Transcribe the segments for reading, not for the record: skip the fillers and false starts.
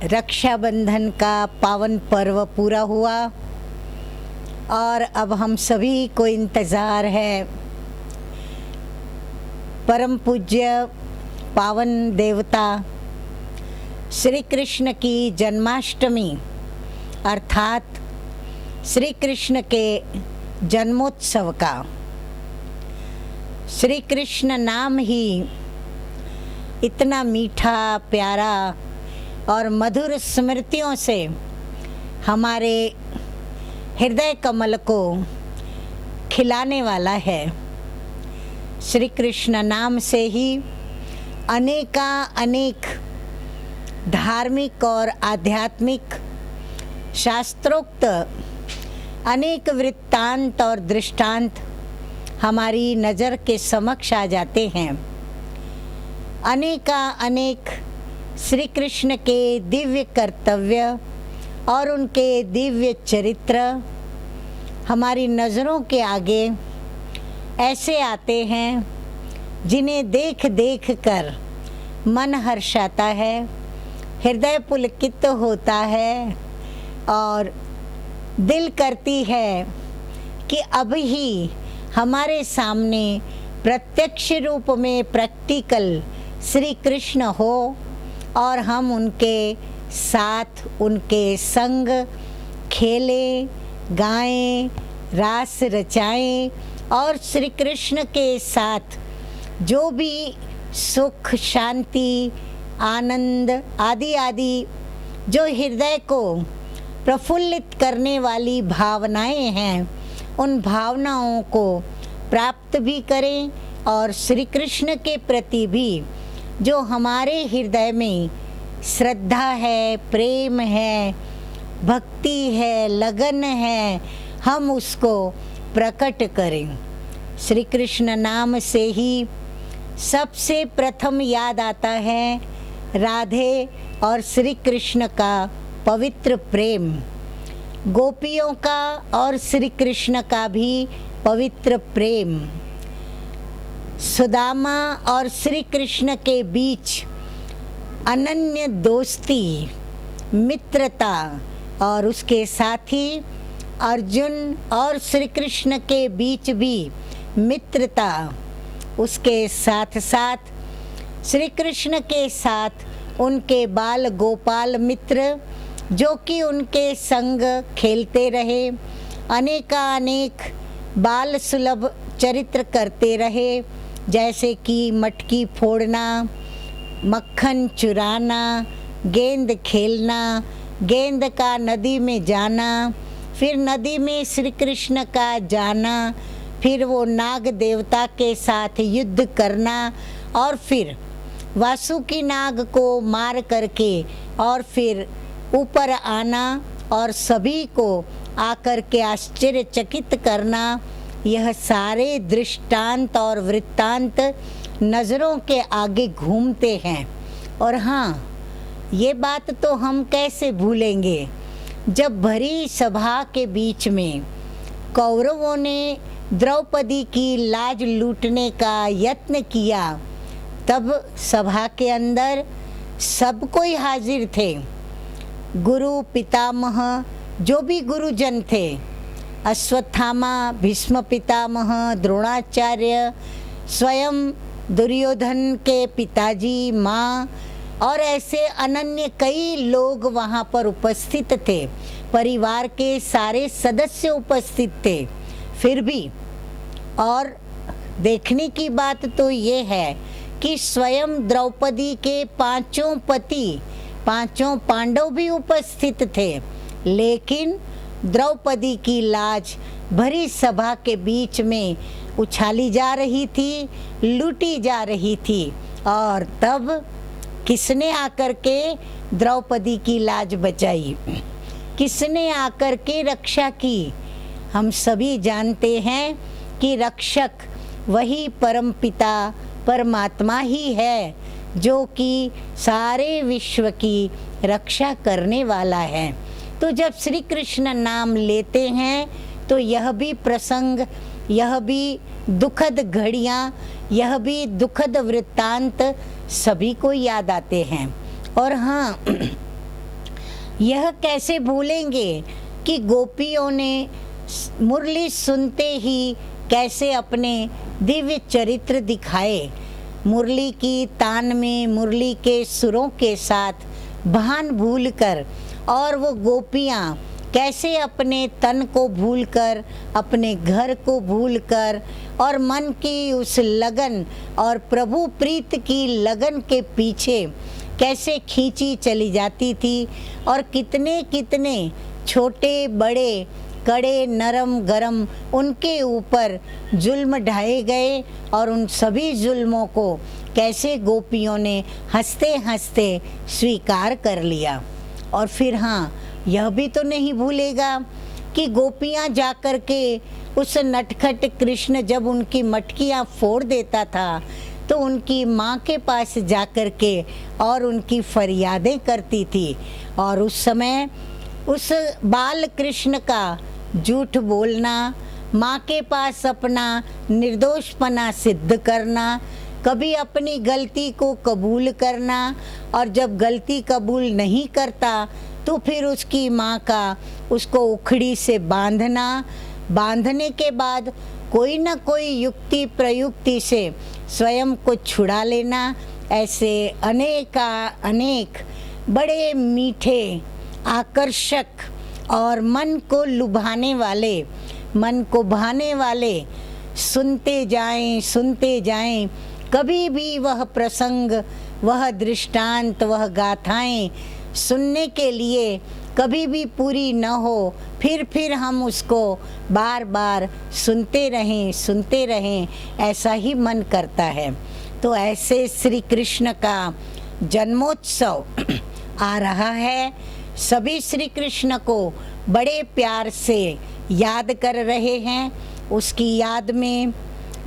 रक्षाबंधन का पावन पर्व पूरा हुआ और अब हम सभी को इंतज़ार है परम पूज्य पावन देवता श्री कृष्ण की जन्माष्टमी अर्थात श्री कृष्ण के जन्मोत्सव का। श्री कृष्ण नाम ही इतना मीठा प्यारा और मधुर स्मृतियों से हमारे हृदय कमल को खिलाने वाला है। श्री कृष्ण नाम से ही अनेक धार्मिक और आध्यात्मिक शास्त्रोक्त अनेक वृत्तांत और दृष्टांत हमारी नज़र के समक्ष आ जाते हैं। अनेक श्री कृष्ण के दिव्य कर्तव्य और उनके दिव्य चरित्र हमारी नज़रों के आगे ऐसे आते हैं जिन्हें देख कर मन हर्षाता है, हृदय पुलकित होता है और दिल करती है कि अब ही हमारे सामने प्रत्यक्ष रूप में प्रैक्टिकल श्री कृष्ण हो और हम उनके साथ उनके संग खेलें, गाएं, रास रचाएं और श्री कृष्ण के साथ जो भी सुख, शांति, आनंद आदि जो हृदय को प्रफुल्लित करने वाली भावनाएं हैं, उन भावनाओं को प्राप्त भी करें और श्री कृष्ण के प्रति भी जो हमारे हृदय में श्रद्धा है, प्रेम है, भक्ति है, लगन है, हम उसको प्रकट करें। श्री कृष्ण नाम से ही सबसे प्रथम याद आता है राधे और श्री कृष्ण का पवित्र प्रेम, गोपियों का और श्री कृष्ण का भी पवित्र प्रेम, सुदामा और श्री कृष्ण के बीच अनन्य दोस्ती, मित्रता और उसके साथ ही अर्जुन और श्री कृष्ण के बीच भी मित्रता, उसके साथ साथ श्री कृष्ण के साथ उनके बाल गोपाल मित्र जो कि उनके संग खेलते रहे, अनेक बाल सुलभ चरित्र करते रहे, जैसे कि मटकी फोड़ना, मक्खन चुराना, गेंद खेलना, गेंद का नदी में जाना, फिर नदी में श्री कृष्ण का जाना, फिर वो नाग देवता के साथ युद्ध करना और फिर वासुकी नाग को मार करके और फिर ऊपर आना और सभी को आकर के आश्चर्यचकित करना। यह सारे दृष्टांत और वृत्तांत नज़रों के आगे घूमते हैं। और हाँ, ये बात तो हम कैसे भूलेंगे जब भरी सभा के बीच में कौरवों ने द्रौपदी की लाज लूटने का यत्न किया, तब सभा के अंदर सब कोई हाजिर थे। गुरु पितामह जो भी गुरुजन थे, अश्वत्थामा, भीष्म पितामह, द्रोणाचार्य, स्वयं दुर्योधन के पिताजी, माँ और ऐसे अनन्य कई लोग वहाँ पर उपस्थित थे। परिवार के सारे सदस्य उपस्थित थे। फिर भी और देखने की बात तो ये है कि स्वयं द्रौपदी के पांचों पति, पांचों पांडव भी उपस्थित थे, लेकिन द्रौपदी की लाज भरी सभा के बीच में उछाली जा रही थी, लूटी जा रही थी। और तब किसने आकर के द्रौपदी की लाज बचाई, किसने आकर के रक्षा की? हम सभी जानते हैं कि रक्षक वही परमपिता परमात्मा ही है जो कि सारे विश्व की रक्षा करने वाला है। तो जब श्री कृष्ण नाम लेते हैं तो यह भी प्रसंग, यह भी दुखद घड़ियाँ, यह भी दुखद वृत्तांत सभी को याद आते हैं। और हाँ, यह कैसे भूलेंगे कि गोपियों ने मुरली सुनते ही कैसे अपने दिव्य चरित्र दिखाए। मुरली की तान में मुरली के सुरों के साथ भान भूलकर, और वो गोपियाँ कैसे अपने तन को भूलकर, अपने घर को भूलकर और मन की उस लगन और प्रभु प्रीत की लगन के पीछे कैसे खींची चली जाती थी, और कितने कितने छोटे बड़े कड़े नरम गरम उनके ऊपर जुल्म ढाए गए, और उन सभी जुल्मों को कैसे गोपियों ने हंसते हंसते स्वीकार कर लिया। और फिर हाँ, यह भी तो नहीं भूलेगा कि गोपियाँ जाकर के उस नटखट कृष्ण जब उनकी मटकियाँ फोड़ देता था तो उनकी माँ के पास जाकर के और उनकी फरियादें करती थी, और उस समय उस बाल कृष्ण का झूठ बोलना, माँ के पास अपना निर्दोषपना सिद्ध करना, कभी अपनी गलती को कबूल करना, और जब गलती कबूल नहीं करता तो फिर उसकी माँ का उसको उखड़ी से बांधना, बांधने के बाद कोई न कोई युक्ति प्रयुक्ति से स्वयं को छुड़ा लेना। ऐसे अनेक बड़े मीठे, आकर्षक और मन को लुभाने वाले, मन को भाने वाले सुनते जाएं। कभी भी वह प्रसंग, वह दृष्टांत, वह गाथाएं सुनने के लिए कभी भी पूरी न हो, फिर हम उसको बार बार सुनते रहें, ऐसा ही मन करता है। तो ऐसे श्री कृष्ण का जन्मोत्सव आ रहा है। सभी श्री कृष्ण को बड़े प्यार से याद कर रहे हैं, उसकी याद में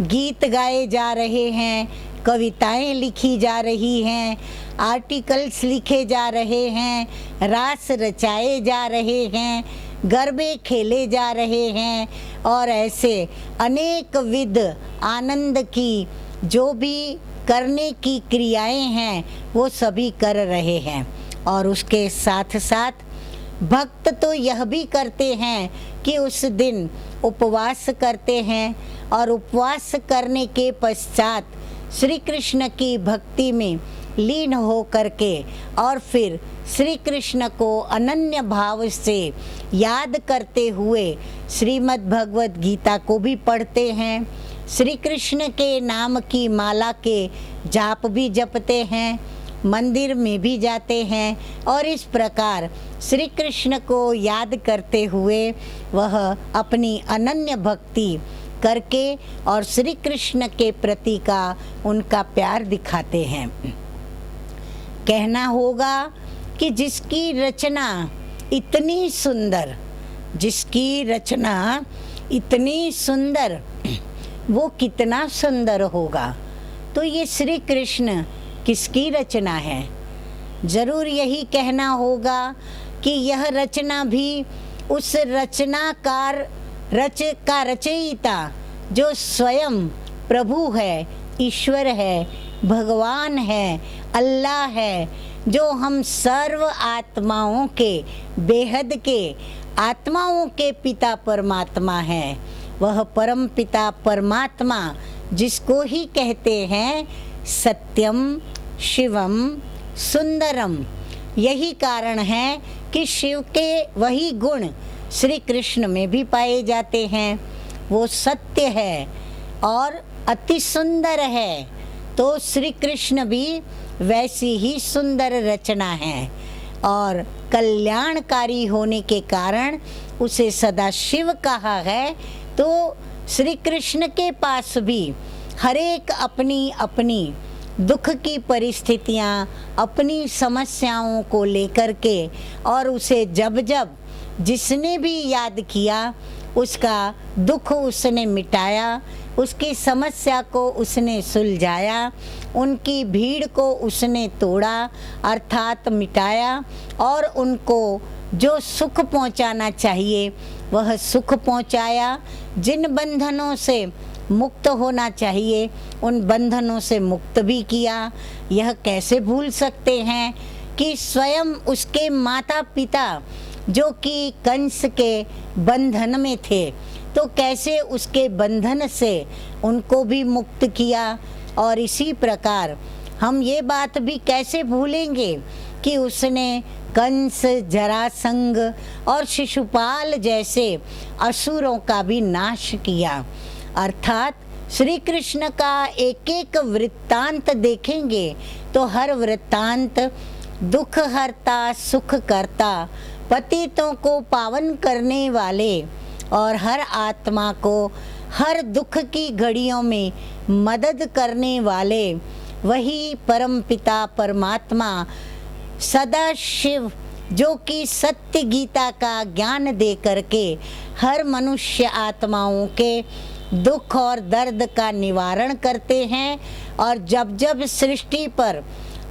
गीत गाए जा रहे हैं, कविताएं लिखी जा रही हैं, आर्टिकल्स लिखे जा रहे हैं, रास रचाए जा रहे हैं, गरबे खेले जा रहे हैं, और ऐसे अनेक विध आनंद की जो भी करने की क्रियाएं हैं वो सभी कर रहे हैं। और उसके साथ साथ भक्त तो यह भी करते हैं कि उस दिन उपवास करते हैं, और उपवास करने के पश्चात श्री कृष्ण की भक्ति में लीन हो करके और फिर श्री कृष्ण को अनन्य भाव से याद करते हुए श्रीमद् भगवत गीता को भी पढ़ते हैं, श्री कृष्ण के नाम की माला के जाप भी जपते हैं, मंदिर में भी जाते हैं, और इस प्रकार श्री कृष्ण को याद करते हुए वह अपनी अनन्य भक्ति करके और श्री कृष्ण के प्रति का उनका प्यार दिखाते हैं। कहना होगा कि जिसकी रचना इतनी सुंदर वो कितना सुंदर होगा। तो ये श्री कृष्ण किसकी रचना है? जरूर यही कहना होगा कि यह रचना भी उस रचनाकार रचयिता जो स्वयं प्रभु है, ईश्वर है, भगवान है, अल्लाह है, जो हम सर्व आत्माओं के बेहद के आत्माओं के पिता परमात्मा है, वह परम पिता परमात्मा जिसको ही कहते हैं सत्यम शिवम सुंदरम। यही कारण है कि शिव के वही गुण श्री कृष्ण में भी पाए जाते हैं। वो सत्य है और अति सुंदर है, तो श्री कृष्ण भी वैसी ही सुंदर रचना है, और कल्याणकारी होने के कारण उसे सदा शिव कहा है। तो श्री कृष्ण के पास भी हरेक अपनी अपनी दुख की परिस्थितियाँ, अपनी समस्याओं को लेकर के, और उसे जब जब जिसने भी याद किया उसका दुख उसने मिटाया, उसकी समस्या को उसने सुलझाया, उनकी भीड़ को उसने तोड़ा अर्थात मिटाया, और उनको जो सुख पहुंचाना चाहिए वह सुख पहुंचाया। जिन बंधनों से मुक्त होना चाहिए उन बंधनों से मुक्त भी किया। यह कैसे भूल सकते हैं कि स्वयं उसके माता पिता जो कि कंस के बंधन में थे, तो कैसे उसके बंधन से उनको भी मुक्त किया। और इसी प्रकार हम ये बात भी कैसे भूलेंगे कि उसने कंस, जरासंध और शिशुपाल जैसे असुरों का भी नाश किया। अर्थात श्री कृष्ण का एक एक वृत्तांत देखेंगे तो हर वृत्तांत दुख हरता, सुख करता, पतितों को पावन करने वाले और हर आत्मा को हर दुख की घड़ियों में मदद करने वाले वही परम पिता परमात्मा सदा शिव, जो कि सत्य गीता का ज्ञान दे करके हर मनुष्य आत्माओं के दुख और दर्द का निवारण करते हैं। और जब जब सृष्टि पर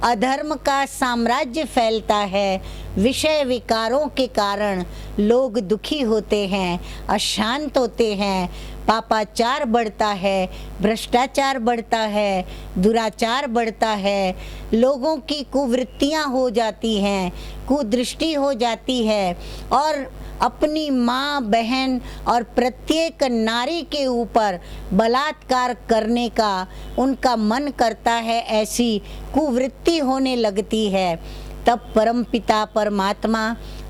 अधर्म का साम्राज्य फैलता है, विषय विकारों के कारण लोग दुखी होते हैं, अशांत होते हैं, पापाचार बढ़ता है, भ्रष्टाचार बढ़ता है, दुराचार बढ़ता है, लोगों की कुवृत्तियां हो जाती हैं, कुदृष्टि हो जाती है और अपनी माँ, बहन और प्रत्येक नारी के ऊपर बलात्कार करने का उनका मन करता है, ऐसी कुवृत्ति होने लगती है। तब परमपिता परमात्मा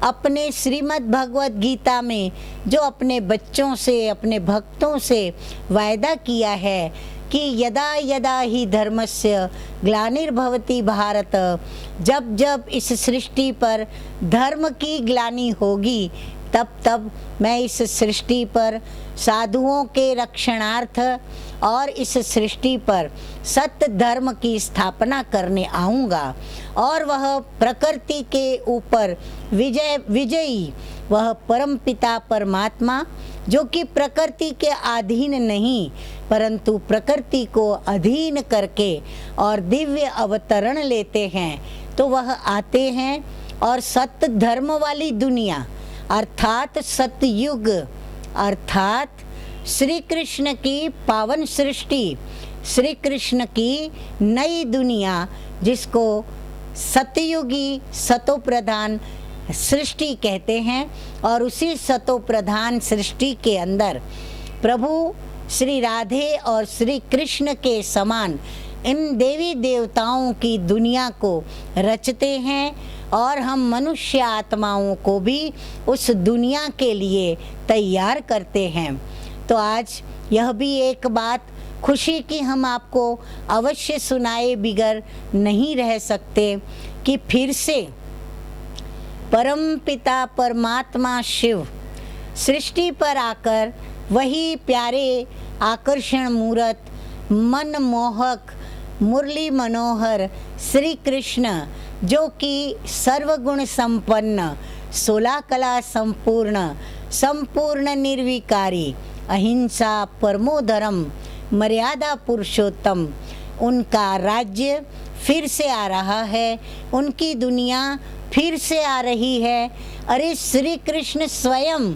अपने श्रीमद् भगवत गीता में जो अपने बच्चों से, अपने भक्तों से वायदा किया है कि यदा यदा ही धर्मस्य ग्लानिर्भवति भारत, जब जब इस सृष्टि पर धर्म की ग्लानि होगी तब तब मैं इस सृष्टि पर साधुओं के रक्षणार्थ और इस सृष्टि पर सत्य धर्म की स्थापना करने आऊँगा। और वह प्रकृति के ऊपर विजयी वह परम पिता परमात्मा, जो कि प्रकृति के अधीन नहीं परंतु प्रकृति को अधीन करके और दिव्य अवतरण लेते हैं, तो वह आते हैं और सत्य धर्म वाली दुनिया अर्थात सतयुग, अर्थात श्री कृष्ण की पावन सृष्टि, श्री कृष्ण की नई दुनिया, जिसको सतयुगी सतो प्रधान सृष्टि कहते हैं। और उसी सतो प्रधान सृष्टि के अंदर प्रभु श्री राधे और श्री कृष्ण के समान इन देवी देवताओं की दुनिया को रचते हैं और हम मनुष्य आत्माओं को भी उस दुनिया के लिए तैयार करते हैं। तो आज यह भी एक बात खुशी की हम आपको अवश्य सुनाए बिगर नहीं रह सकते कि फिर से परम पिता परमात्मा शिव सृष्टि पर आकर वही प्यारे आकर्षण मूरत, मन मोहक, मुरली मनोहर श्री कृष्ण, जो कि सर्वगुण संपन्न, 16 कला संपूर्ण, संपूर्ण निर्विकारी, अहिंसा परमो धर्म, मर्यादा पुरुषोत्तम, उनका राज्य फिर से आ रहा है, उनकी दुनिया फिर से आ रही है। अरे श्री कृष्ण स्वयं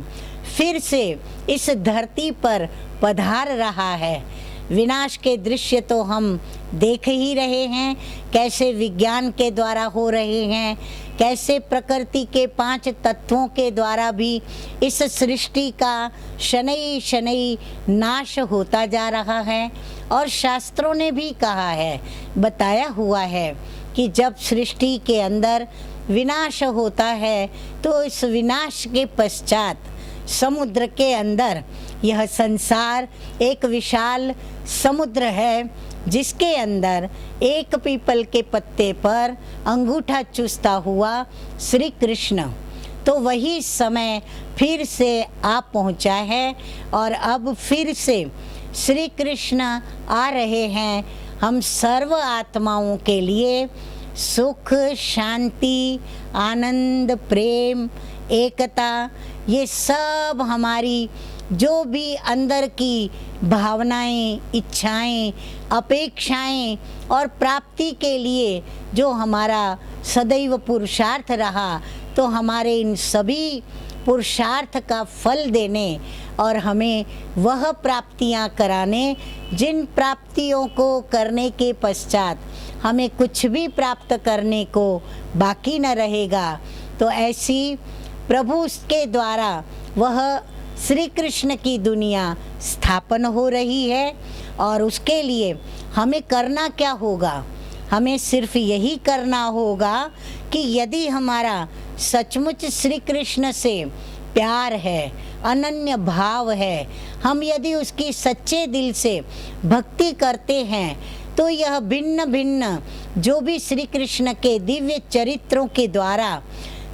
फिर से इस धरती पर पधार रहा है। विनाश के दृश्य तो हम देख ही रहे हैं, कैसे विज्ञान के द्वारा हो रहे हैं, कैसे प्रकृति के 5 तत्वों के द्वारा भी इस सृष्टि का शनै शनै नाश होता जा रहा है। और शास्त्रों ने भी कहा है, बताया हुआ है कि जब सृष्टि के अंदर विनाश होता है तो इस विनाश के पश्चात समुद्र के अंदर यह संसार एक विशाल समुद्र है, जिसके अंदर एक पीपल के पत्ते पर अंगूठा चूसता हुआ श्री कृष्ण, तो वही समय फिर से आ पहुंचा है। और अब फिर से श्री कृष्ण आ रहे हैं हम सर्व आत्माओं के लिए सुख, शांति, आनंद, प्रेम, एकता, ये सब हमारी जो भी अंदर की भावनाएं, इच्छाएं, अपेक्षाएं और प्राप्ति के लिए जो हमारा सदैव पुरुषार्थ रहा, तो हमारे इन सभी पुरुषार्थ का फल देने और हमें वह प्राप्तियां कराने जिन प्राप्तियों को करने के पश्चात हमें कुछ भी प्राप्त करने को बाकी न रहेगा। तो ऐसी प्रभु के द्वारा वह श्री कृष्ण की दुनिया स्थापन हो रही है। और उसके लिए हमें करना क्या होगा? हमें सिर्फ यही करना होगा कि यदि हमारा सचमुच श्री कृष्ण से प्यार है, अनन्य भाव है, हम यदि उसकी सच्चे दिल से भक्ति करते हैं, तो यह भिन्न भिन्न जो भी श्री कृष्ण के दिव्य चरित्रों के द्वारा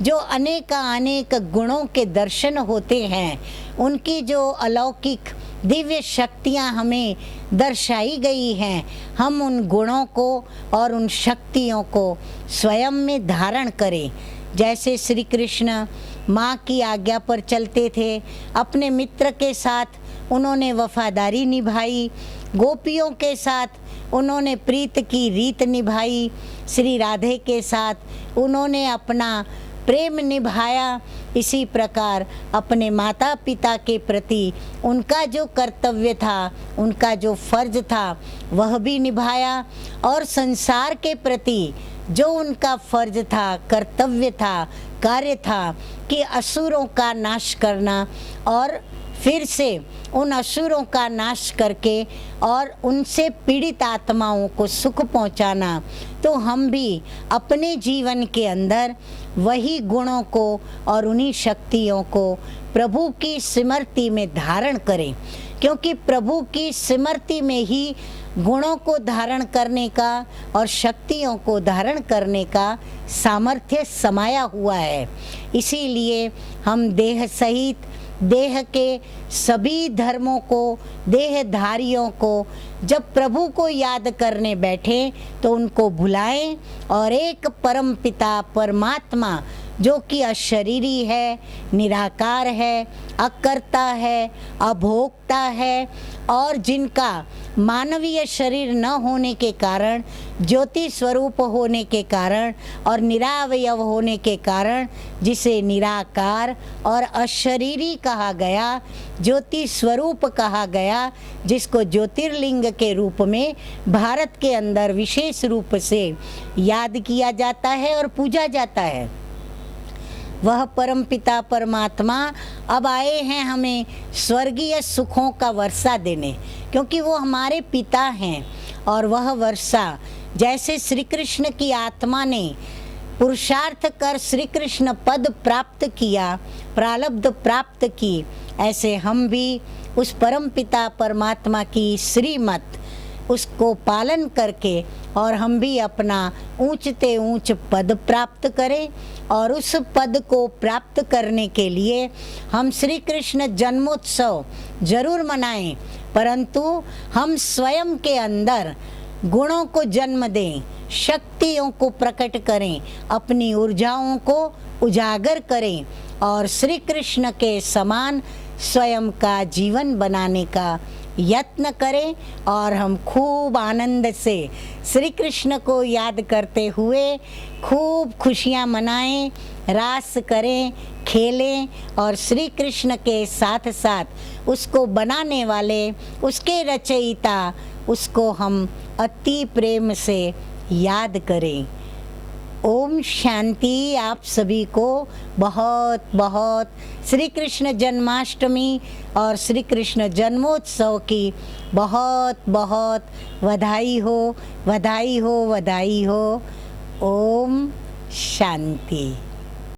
जो अनेक गुणों के दर्शन होते हैं, उनकी जो अलौकिक दिव्य शक्तियाँ हमें दर्शाई गई हैं, हम उन गुणों को और उन शक्तियों को स्वयं में धारण करें। जैसे श्री कृष्ण माँ की आज्ञा पर चलते थे, अपने मित्र के साथ उन्होंने वफादारी निभाई, गोपियों के साथ उन्होंने प्रीत की रीत निभाई, श्री राधे के साथ उन्होंने अपना प्रेम निभाया। इसी प्रकार अपने माता पिता के प्रति उनका जो कर्तव्य था, उनका जो फर्ज था, वह भी निभाया। और संसार के प्रति जो उनका फर्ज था, कर्तव्य था, कार्य था कि असुरों का नाश करना और फिर से उन असुरों का नाश करके और उनसे पीड़ित आत्माओं को सुख पहुंचाना, तो हम भी अपने जीवन के अंदर वही गुणों को और उन्हीं शक्तियों को प्रभु की स्मृति में धारण करें। क्योंकि प्रभु की स्मृति में ही गुणों को धारण करने का और शक्तियों को धारण करने का सामर्थ्य समाया हुआ है। इसीलिए हम देह सहित देह के सभी धर्मों को, देहधारियों को जब प्रभु को याद करने बैठे तो उनको भुलाएं और एक परम पिता परमात्मा जो कि अशरीरी है, निराकार है, अकर्ता है, अभोक्ता है और जिनका मानवीय शरीर न होने के कारण, ज्योति स्वरूप होने के कारण और निरावयव होने के कारण जिसे निराकार और अशरीरी कहा गया, ज्योति स्वरूप कहा गया, जिसको ज्योतिर्लिंग के रूप में भारत के अंदर विशेष रूप से याद किया जाता है और पूजा जाता है। वह परमपिता परमात्मा अब आए हैं हमें स्वर्गीय सुखों का वर्षा देने, क्योंकि वो हमारे पिता हैं। और वह वर्षा जैसे श्री कृष्ण की आत्मा ने पुरुषार्थ कर श्री कृष्ण पद प्राप्त किया, प्रारब्ध प्राप्त की, ऐसे हम भी उस परमपिता परमात्मा की श्रीमत उसको पालन करके और हम भी अपना ऊंचते ऊंच पद प्राप्त करें। और उस पद को प्राप्त करने के लिए हम श्री कृष्ण जन्मोत्सव जरूर मनाएं, परंतु हम स्वयं के अंदर गुणों को जन्म दें, शक्तियों को प्रकट करें, अपनी ऊर्जाओं को उजागर करें और श्री कृष्ण के समान स्वयं का जीवन बनाने का यत्न करें। और हम खूब आनंद से श्री कृष्ण को याद करते हुए खूब खुशियाँ मनाएं, रास करें, खेलें और श्री कृष्ण के साथ साथ उसको बनाने वाले, उसके रचयिता, उसको हम अति प्रेम से याद करें। ओम शांति। आप सभी को बहुत बहुत श्री कृष्ण जन्माष्टमी और श्री कृष्ण जन्मोत्सव की बहुत बहुत बधाई हो, बधाई हो, बधाई हो। ओम शांति।